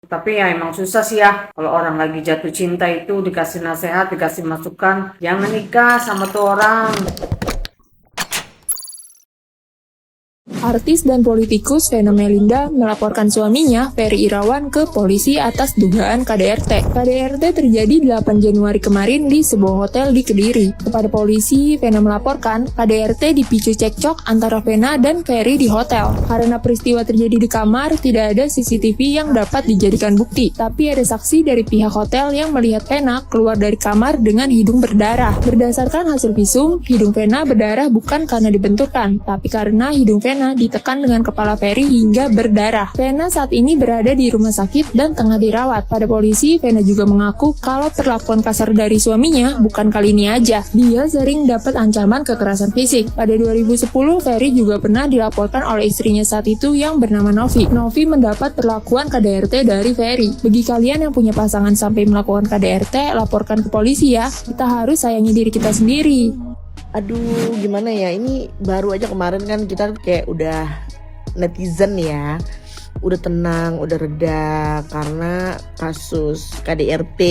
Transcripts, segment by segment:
Tapi ya emang susah sih ya, kalau orang lagi jatuh cinta itu dikasih nasihat, dikasih masukan, jangan nikah sama tuh orang. Artis dan politikus Vena Melinda melaporkan suaminya, Ferry Irawan, ke polisi atas dugaan KDRT. KDRT terjadi 8 Januari kemarin di sebuah hotel di Kediri. Kepada polisi, Vena melaporkan KDRT dipicu cekcok antara Vena dan Ferry di hotel. Karena peristiwa terjadi di kamar, tidak ada CCTV yang dapat dijadikan bukti. Tapi ada saksi dari pihak hotel yang melihat Vena keluar dari kamar dengan hidung berdarah. Berdasarkan hasil visum, hidung Vena berdarah bukan karena dibenturkan, tapi karena hidung Vena ditekan dengan kepala Ferry hingga berdarah. Vena saat ini berada di rumah sakit dan tengah dirawat. Pada polisi, Vena juga mengaku kalau perlakuan kasar dari suaminya bukan kali ini aja. Dia sering dapat ancaman kekerasan fisik. Pada 2010, Ferry juga pernah dilaporkan oleh istrinya saat itu yang bernama Novi. Novi mendapat perlakuan KDRT dari Ferry. Bagi kalian yang punya pasangan sampai melakukan KDRT, laporkan ke polisi ya. Kita harus sayangi diri kita sendiri. Aduh, gimana ya, ini baru aja kemarin kan kita kayak udah netizen ya, udah tenang, udah reda karena kasus KDRT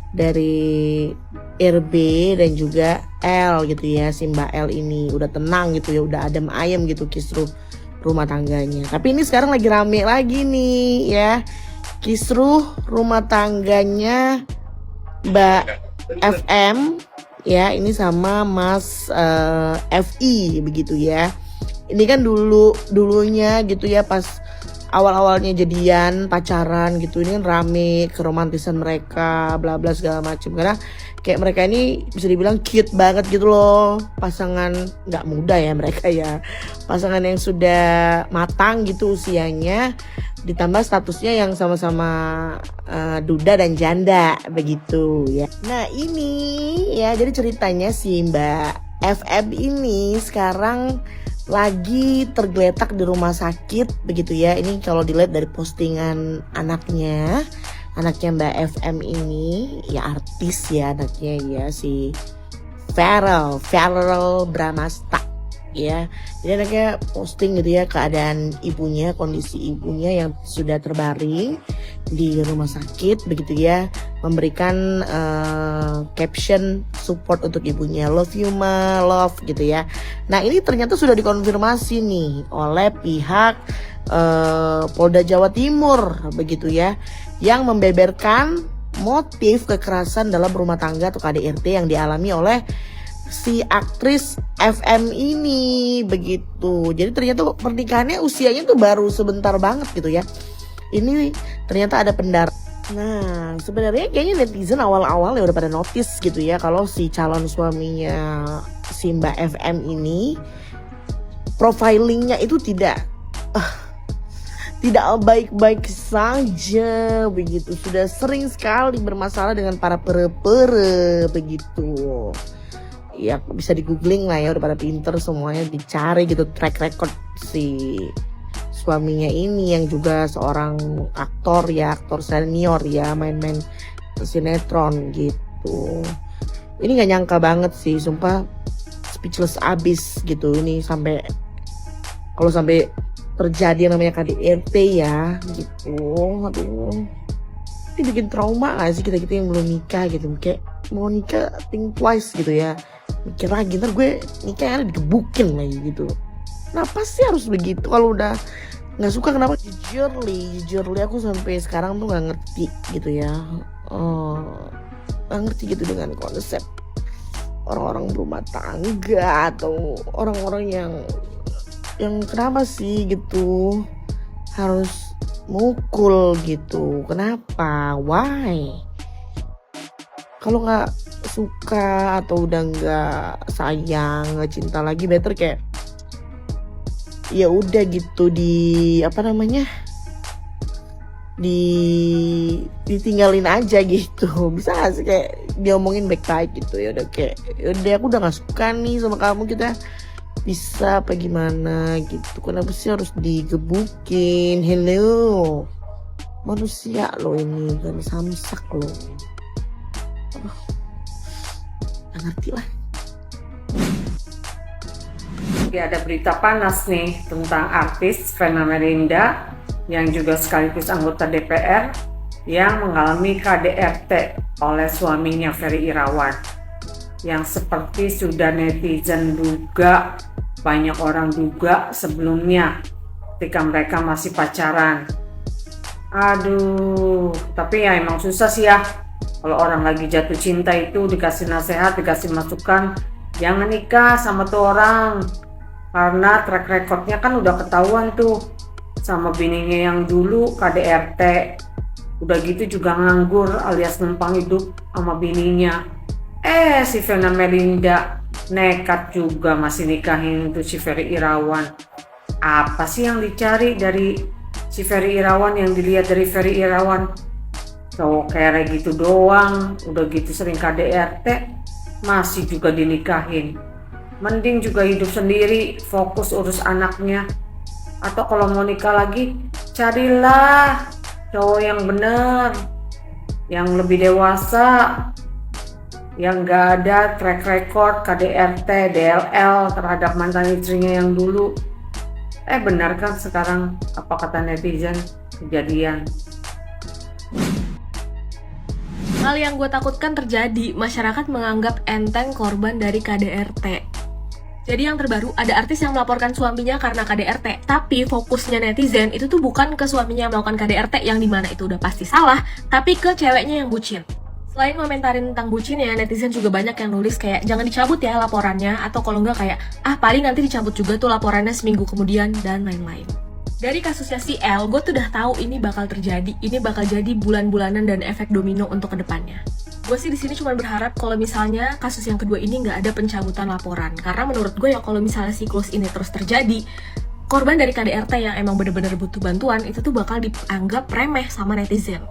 dari RB dan juga L gitu ya, si Mbak L ini udah tenang gitu ya, udah adem ayem gitu kisruh rumah tangganya. Tapi ini sekarang lagi rame lagi nih ya, kisruh rumah tangganya Mbak FM ya, ini sama Mas FI begitu ya. Ini kan dulunya gitu ya, pas awal-awalnya jadian pacaran gitu, ini kan rame keromantisan mereka bla bla segala macam, karena kayak mereka ini bisa dibilang cute banget gitu loh, pasangan nggak muda ya mereka ya, pasangan yang sudah matang gitu usianya, ditambah statusnya yang sama-sama duda dan janda begitu ya. Nah ini ya, jadi ceritanya si Mbak FM ini sekarang lagi tergeletak di rumah sakit begitu ya. Ini kalau dilihat dari postingan anaknya Mbak FM ini ya, artis ya anaknya ya, si Verrell Bramasta ya. Jadi anaknya posting gitu ya keadaan ibunya, kondisi ibunya yang sudah terbaring di rumah sakit begitu ya, memberikan caption support untuk ibunya, love you ma, love gitu ya. Nah ini ternyata sudah dikonfirmasi nih oleh pihak Polda Jawa Timur begitu ya, yang membeberkan motif kekerasan dalam rumah tangga atau KDRT yang dialami oleh si aktris FM ini begitu. Jadi ternyata pernikahannya usianya tuh baru sebentar banget gitu ya. Ini ternyata ada pendar. Nah sebenarnya kayaknya netizen awal-awal ya udah pada notice gitu ya, kalau si calon suaminya si Mbak FM ini profilingnya itu tidak baik-baik saja begitu. Sudah sering sekali bermasalah dengan para pere-pere begitu. Ya bisa di googling lah ya, udah pada pinter semuanya, dicari gitu track record si suaminya ini yang juga seorang aktor ya, aktor senior ya, main-main sinetron gitu. Ini nggak nyangka banget sih, sumpah speechless abis gitu. Ini sampai kalau sampai terjadi yang namanya KDRT ya gitu, aduh, ini bikin trauma gak sih kita yang belum nikah gitu, kayak mau nikah think twice gitu ya, mikir lagi ntar gue nikah ada digebukin lagi gitu. Kenapa sih harus begitu? Kalau udah nggak suka kenapa? Jujurly aku sampai sekarang tuh nggak ngerti gitu ya, nggak ngerti gitu dengan konsep orang-orang berumah tangga atau orang-orang yang kenapa sih gitu harus mukul gitu, kenapa, why? Kalau nggak suka atau udah nggak sayang, nggak cinta lagi, better kayak ya udah gitu, ditinggalin aja gitu. Bisa gak sih kayak diomongin baik-baik gitu, ya udah kayak udah aku udah nggak suka nih sama kamu, kita bisa apa gimana gitu, kenapa sih harus digebukin? Hello, manusia loh ini, kan samsak loh. Nggak ngerti lah. Ada berita panas nih tentang artis Vena Melinda yang juga sekaligus anggota DPR yang mengalami KDRT oleh suaminya Ferry Irawan, yang seperti sudah netizen duga, banyak orang duga sebelumnya ketika mereka masih pacaran. Aduh, tapi ya emang susah sih ya. Kalau orang lagi jatuh cinta itu dikasih nasihat, dikasih masukan, jangan nikah sama tuh orang. Karena track recordnya kan udah ketahuan tuh sama bininya yang dulu KDRT. Udah gitu juga nganggur alias numpang hidup sama bininya. Si Vena Melinda nekat juga masih nikahin tuh si Ferry Irawan. Apa sih yang dicari dari si Ferry Irawan, yang dilihat dari Ferry Irawan? Cowok kayak gitu doang, udah gitu sering KDRT, masih juga dinikahin. Mending juga hidup sendiri, fokus urus anaknya. Atau kalau mau nikah lagi, carilah cowok yang bener, yang lebih dewasa, yang gak ada track record KDRT, DLL terhadap mantan istrinya yang dulu. Benar kan sekarang apa kata netizen, kejadian. Hal yang gue takutkan terjadi, masyarakat menganggap enteng korban dari KDRT. Jadi yang terbaru, ada artis yang melaporkan suaminya karena KDRT, tapi fokusnya netizen itu tuh bukan ke suaminya yang melakukan KDRT yang dimana itu udah pasti salah, tapi ke ceweknya yang bucin. Selain komentarin tentang bucinnya, netizen juga banyak yang nulis kayak jangan dicabut ya laporannya, atau kalau enggak kayak paling nanti dicabut juga tuh laporannya seminggu kemudian, dan lain-lain. Dari kasusnya si L, gue tuh udah tahu ini bakal terjadi, ini bakal jadi bulan-bulanan dan efek domino untuk kedepannya. Gue sih di sini cuma berharap kalau misalnya kasus yang kedua ini nggak ada pencabutan laporan, karena menurut gue ya kalau misalnya siklus ini terus terjadi, korban dari KDRT yang emang bener-bener butuh bantuan itu tuh bakal dianggap remeh sama netizen.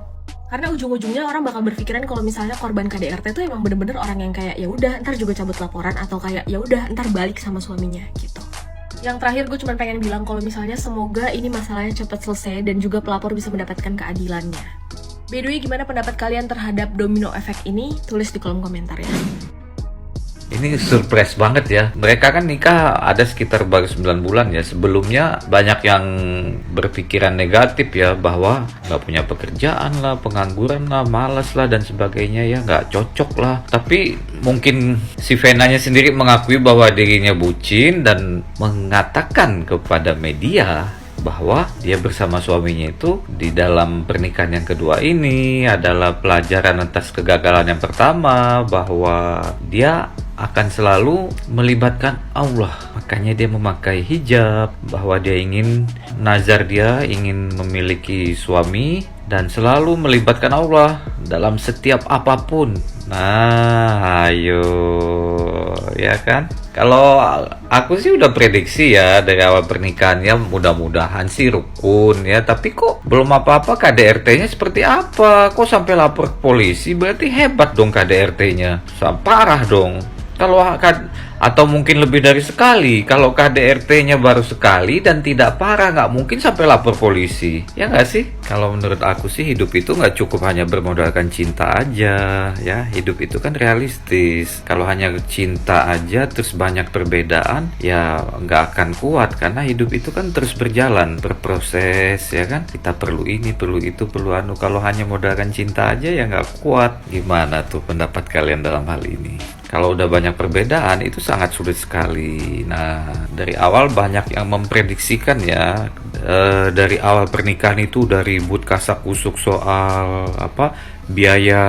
Karena ujung-ujungnya orang bakal berpikiran kalau misalnya korban KDRT tuh emang bener-bener orang yang kayak ya udah ntar juga cabut laporan, atau kayak ya udah ntar balik sama suaminya gitu. Yang terakhir gue cuma pengen bilang kalau misalnya semoga ini masalahnya cepat selesai dan juga pelapor bisa mendapatkan keadilannya. By the way, gimana pendapat kalian terhadap domino efek ini? Tulis di kolom komentar ya. Ini surprise banget ya. Mereka kan nikah ada sekitar baru 9 bulan ya. Sebelumnya banyak yang berpikiran negatif ya, bahwa nggak punya pekerjaan lah, pengangguran lah, malas lah dan sebagainya ya, nggak cocok lah. Tapi mungkin si Venanya sendiri mengakui bahwa dirinya bucin dan mengatakan kepada media bahwa dia bersama suaminya itu di dalam pernikahan yang kedua ini adalah pelajaran atas kegagalan yang pertama, bahwa dia akan selalu melibatkan Allah. Makanya dia memakai hijab, bahwa dia ingin nazar, dia ingin memiliki suami dan selalu melibatkan Allah dalam setiap apapun. Nah, ayo ya kan? Kalau aku sih udah prediksi ya dari awal pernikahannya, mudah-mudahan sih rukun ya. Tapi kok belum apa-apa KDRT-nya seperti apa? Kok sampai lapor ke polisi? Berarti hebat dong KDRT-nya. Parah dong. Kalau atau mungkin lebih dari sekali. Kalau KDRT-nya baru sekali dan tidak parah, nggak mungkin sampai lapor polisi. Ya nggak sih? Kalau menurut aku sih hidup itu nggak cukup hanya bermodalkan cinta aja. Ya, hidup itu kan realistis. Kalau hanya cinta aja terus banyak perbedaan, ya nggak akan kuat. Karena hidup itu kan terus berjalan, berproses ya kan. Kita perlu ini, perlu itu, perlu anu. Kalau hanya modalkan cinta aja ya nggak kuat. Gimana tuh pendapat kalian dalam hal ini? Kalau udah banyak perbedaan itu sangat sulit sekali. Nah, dari awal banyak yang memprediksikan ya, dari awal pernikahan itu udah ribut kasak kusuk soal biaya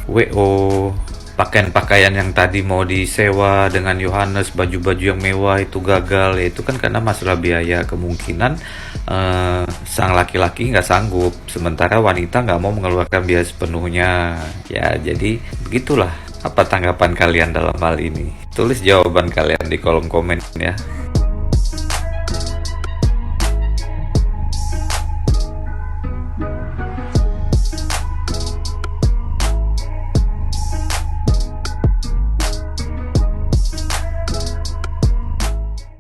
WO, pakaian-pakaian yang tadi mau disewa dengan Yohanes, baju-baju yang mewah itu gagal, ya itu kan karena masalah biaya. Kemungkinan sang laki-laki nggak sanggup, sementara wanita nggak mau mengeluarkan biaya sepenuhnya. Ya, jadi begitulah. Apa tanggapan kalian dalam hal ini? Tulis jawaban kalian di kolom komen ya.